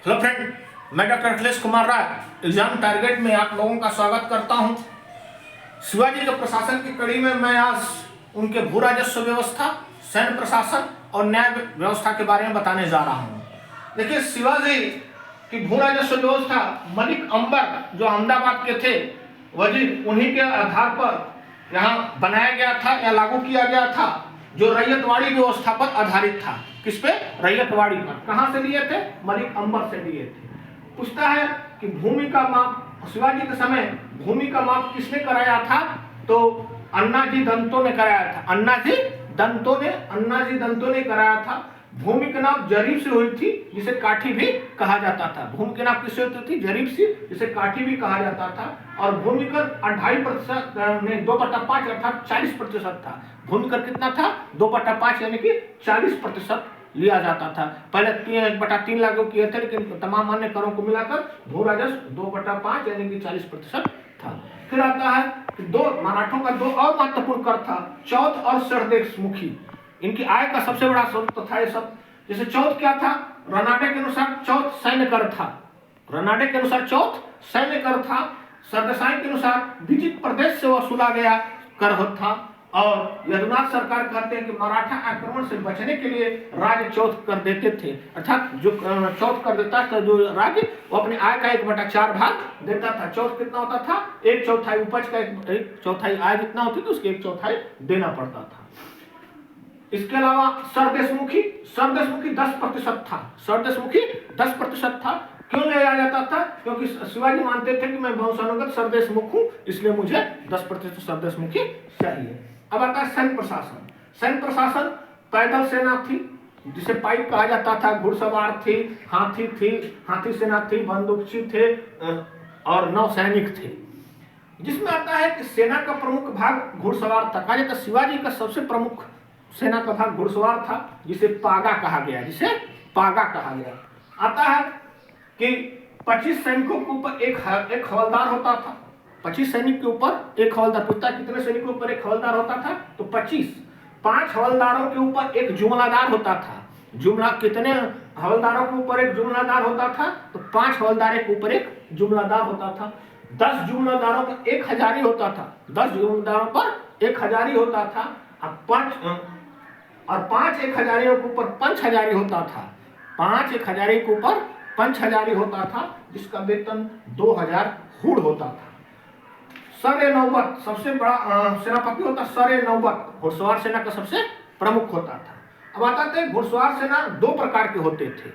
Hello friend, मैं doctor Akhilesh Kumar Rai exam target में आप लोगों का स्वागत करता हूं। शिवाजी के प्रशासन की कड़ी में मैं आज उनके भू राजस्व व्यवस्था, सैन्य प्रशासन और न्याय व्यवस्था के बारे में बताने जा रहा हूं। देखिए, शिवाजी की भू राजस्व व्यवस्था मलिक अंबर जो अहमदाबाद के थे वजीर, उन्हीं के आधार पर यहाँ बनाया गया था या लागू किया गया था, जो रैयतवाड़ी व्यवस्था पर आधारित था। किस पे? रैयतवाड़ी पर। कहां से लिए थे? मलिक अंबर से लिए थे। पूछता है कि भूमि का माप शिवाजी के समय भूमि का माप किसने कराया था? तो अन्नाजी दंतो ने कराया था। अन्नाजी दंतो ने कराया था। भूमि के नाप जरीब से हुई थी, जिसे काठी भी कहा जाता था। भूमि के नाप किससे होती थी? जरीब से, जिसे काठी भी कहा जाता था। और भूमि कर 2.5% में 2/5 अर्थात 40% था। भूमि कर कितना था? 2/5 यानी कि 40% लिया जाता था। पहले 1/3 लागू किए थे, लेकिन तमाम अन्य करों को मिलाकर भू राजस्व 2/5 यानी कि 40% था। फिर आता है कि मराठों का दो और महत्वपूर्ण कर था, चौथ और सरदेशमुखी। इनकी आय का सबसे बड़ा स्रोत था ये सब। जैसे चौथ क्या था? रनाडे के अनुसार चौथ सैन्य कर था। रनाडे के अनुसार चौथ सैन्य कर था। सरदेसाई के अनुसार विजित प्रदेश से वसूला गया कर था। और यदुनाथ सरकार कहते हैं कि मराठा आक्रमण से बचने के लिए राज्य चौथ कर देते थे। अर्थात जो चौथ कर देता था जो राज्य, वो अपनी आय का 1/4 भाग देता था। चौथ कितना होता था? 1/4 उपज का 1/4 आय जितना होती थी उसकी 1/4 देना पड़ता था। इसके अलावा सरदेशमुखी 10% था। सरदेशमुखी 10% था। क्यों लिया जाता था? क्योंकि शिवाजी मानते थे कि मैं वंशानुगत सरदेशमुख हूं, इसलिए मुझे 10% सरदेशमुखी चाहिए। अब आता है सैन्य प्रशासन। सैन्य प्रशासन पैदल सेना थी, जिसे पाइक कहा जाता था, घुड़सवार थी, हाथी सेना थी, बंदूकची थे और नौसैनिक थे। जिसमें आता है कि सेना का प्रमुख भाग घुड़सवार था। कहा जाता है शिवाजी का सबसे प्रमुख सेना का भाग घुड़सवार था, जिसे पागा कहा गया। आता है कि 25 सैनिकों के ऊपर एक हवलदार होता था। 25 सैनिक के ऊपर एक हवलदार। पूछता कितने सैनिकों के ऊपर एक हवलदार होता था? तो 25। 5 हवलदारों के ऊपर एक जुमलादार होता था। कितने हवलदारों के ऊपर एक जुमलादार होता था? तो 5 हवलदार के ऊपर एक जुमलादार होता था। 10 जुमलादारों पर एक हजारी होता था। 10 जुमलादारों पर एक हजारी होता था। और 5 एक हजारियों के ऊपर पंच हजारी होता था। 5 एक हजारी के ऊपर पंच हजारी होता था, जिसका वेतन 2000 हुड़ होता था। सर-ए-नौबत सबसे बड़ा सेनापति होता। सर-ए-नौबत घुड़सवार सेना का सबसे प्रमुख होता था। अब आता थे घुड़सवार सेना 2 प्रकार के होते थे।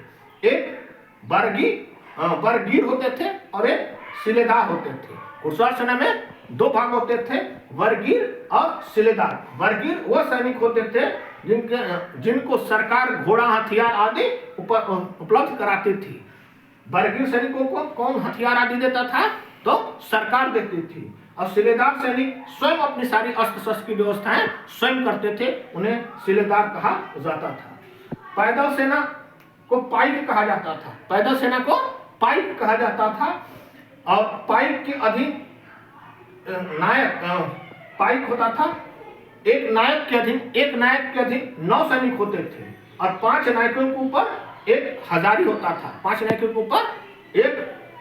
एक बरगीर होते थे और एक सिलेदार होते थे। घुड़सवार सेना में 2 भाग होते थे, बरगीर और सिलेदार। बरगीर वो सैनिक होते थे जिनको सरकार घोड़ा, हथियार आदि उपलब्ध कराती थी। बरगीर सैनिकों को कौन हथियार आदि देता था? तो सरकार देती थी। और सिलेदार सैनिक स्वयं अपनी सारी अस्त्र शस्त्र की व्यवस्थाएं स्वयं करते थे, उन्हें सिलेदार कहा जाता था। पैदल सेना को पाइक कहा जाता था। पैदल सेना को पाइक कहा जाता था। और पाइक के अधीन नायक पाइक होता था। एक नायक के अधीन 9 सैनिक होते थे। और 5 नायकों के ऊपर एक हजारी होता था। 5 नायकों के ऊपर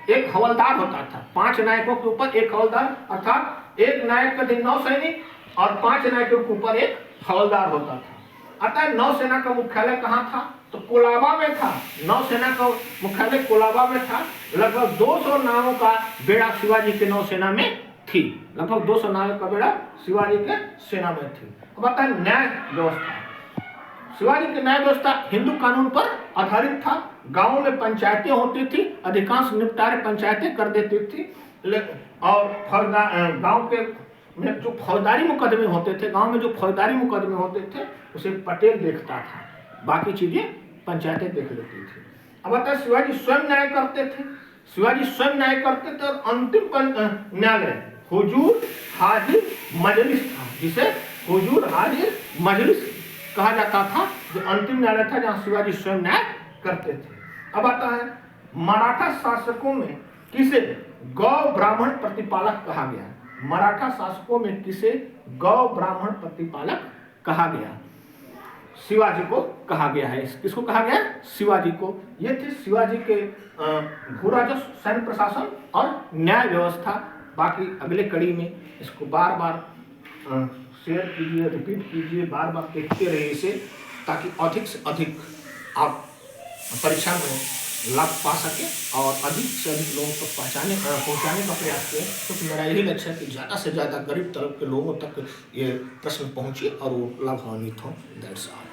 एक हवलदार होता था। 5 नायकों के ऊपर एक हवलदार, अर्थात एक नायक के अधीन 9 सैनिक और 5 नायकों के ऊपर एक हवलदार होता था। अतः नौसेना का मुख्यालय कहाँ था? तो कोलाबा में था। नौसेना का मुख्यालय कोलाबा में था। लगभग 200 नावों का बेड़ा शिवाजी के नौसेना में थी। लगभग 200 नावों का बेड़ा शिवाजी के सेना में थी। अब आता है न्याय व्यवस्था। शिवाजी की न्याय व्यवस्था हिंदू कानून पर आधारित था। गांवों में पंचायतें होती थी, अधिकांश निपटारे पंचायतें कर देती थी। और गांव के में जो फौजदारी मुकदमे होते थे, उसे पटेल देखता था, बाकी चीजें पंचायतें देख लेती थी। अब आता है शिवाजी स्वयं न्याय करते थे। और अंतिम न्यायालय हुजूर हाजिर मजलिस था, जिसे हुजूर हाजिर मजलिस कहा जाता था, जो अंतिम न्यायालय था जहां शिवाजी स्वयं न्याय करते थे। अब आता है मराठा शासकों में किसे गौ ब्राह्मण प्रतिपालक कहा गया? मराठा शासकों में किसे गौ ब्राह्मण प्रतिपालक कहा गया? शिवाजी को कहा गया है। किसको कहा गया है? शिवाजी को। ये थे शिवाजी के भू राजस्व, सैन्य प्रशासन और न्याय व्यवस्था। बाकी अगले कड़ी में इसको बार बार शेयर कीजिए, रिपीट कीजिए, बार बार देखते रहिए इसे, ताकि अधिक से अधिक आप परीक्षा में लाभ पा सकें और अधिक से अधिक लोगों तक पहुंचाने का प्रयास करें। क्योंकि मेरा यही लक्ष्य है कि ज़्यादा से ज़्यादा गरीब तबके के लोगों तक ये प्रश्न पहुंचे और वो लाभान्वित हों। That's all.